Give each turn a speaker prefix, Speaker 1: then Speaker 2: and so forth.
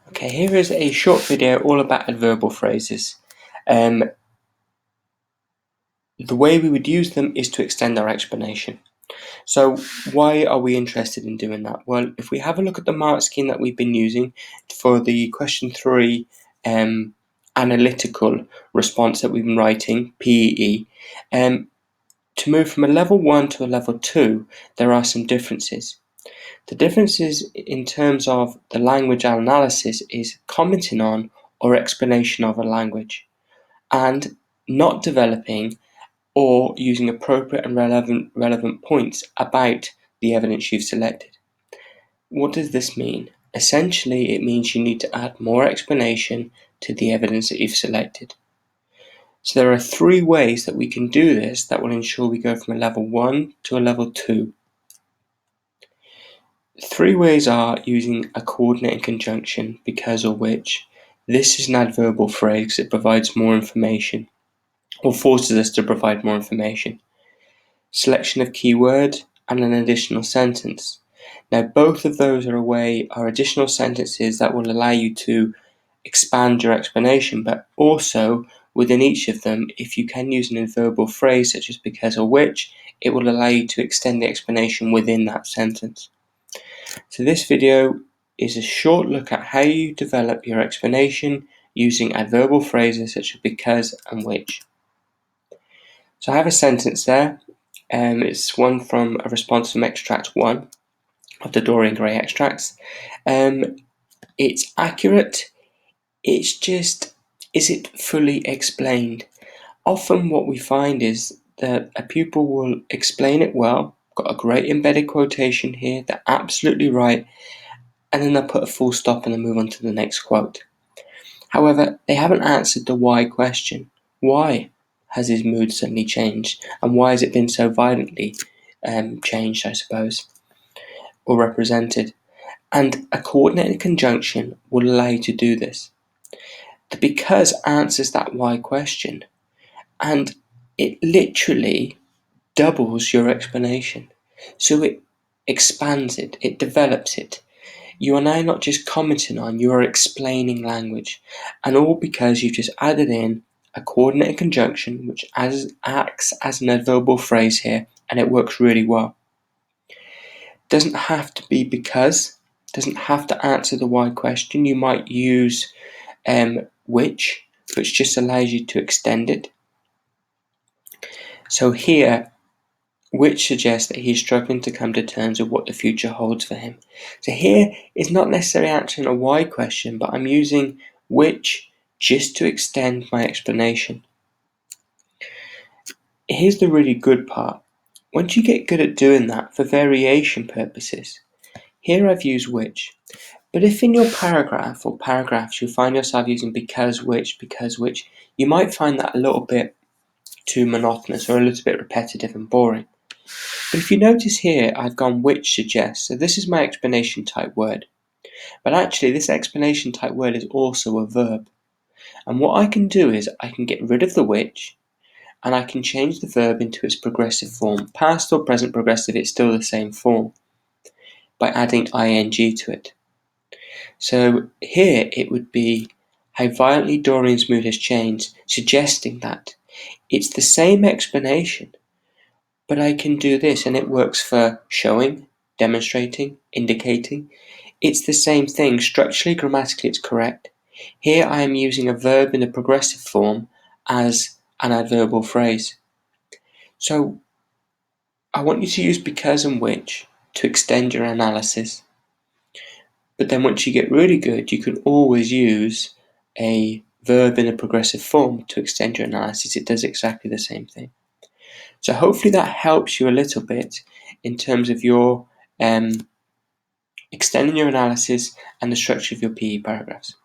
Speaker 1: Okay, here is a short video all about adverbial phrases. The way we would use them is to extend our explanation. So why are we interested in doing that? Well, if we have a look at the mark scheme that we've been using for the question 3 analytical response that we've been writing, PEE, to move from a level 1 to a level 2, there are some differences. The differences in terms of the language analysis is commenting on or explanation of a language, and not developing or using appropriate and relevant points about the evidence you've selected. What does this mean? Essentially, it means you need to add more explanation to the evidence that you've selected. So there are 3 ways that we can do this that will ensure we go from a level 1 to a level 2. 3 ways are using a coordinating conjunction, because or which. This is an adverbial phrase. It provides more information or forces us to provide more information. Selection of keyword and an additional sentence. Now both of those are additional sentences that will allow you to expand your explanation, but also within each of them, if you can use an adverbial phrase such as because or which, it will allow you to extend the explanation within that sentence. So this video is a short look at how you develop your explanation using adverbial phrases such as because and which. So I have a sentence there. It's one from a response from extract 1 of the Dorian Gray extracts. It's accurate. It's just, is it fully explained? Often what we find is that a pupil will explain it well, got a great embedded quotation here, they're absolutely right, and then they'll put a full stop and then move on to the next quote. However, they haven't answered the why question. Why has his mood suddenly changed? And why has it been so violently changed, I suppose, or represented? And a coordinated conjunction will allow you to do this. The because answers that why question, and it literally doubles your explanation. So it expands it, it develops it. You are now not just commenting on, you are explaining language. And all because you've just added in a coordinated conjunction which acts as an adverbial phrase here, and it works really well. Doesn't have to be because, doesn't have to answer the why question. You might use which just allows you to extend it. So here, which suggests that he's struggling to come to terms with what the future holds for him. So here is not necessarily answering a why question, but I'm using which just to extend my explanation. Here's the really good part. Once you get good at doing that for variation purposes, here I've used which. But if in your paragraph or paragraphs you find yourself using because which, you might find that a little bit too monotonous or a little bit repetitive and boring. But if you notice here, I've gone which suggests. So this is my explanation type word. But actually, this explanation type word is also a verb. And what I can do is I can get rid of the which, and I can change the verb into its progressive form. Past or present progressive, it's still the same form, by adding ing to it. So here it would be how violently Dorian's mood has changed, suggesting that it's the same explanation, but I can do this, and it works for showing, demonstrating, indicating. It's the same thing. Structurally, grammatically, it's correct. Here I am using a verb in the progressive form as an adverbial phrase. So I want you to use because and which to extend your analysis. But then once you get really good, you can always use a verb in a progressive form to extend your analysis. It does exactly the same thing. So hopefully that helps you a little bit in terms of your extending your analysis and the structure of your PE paragraphs.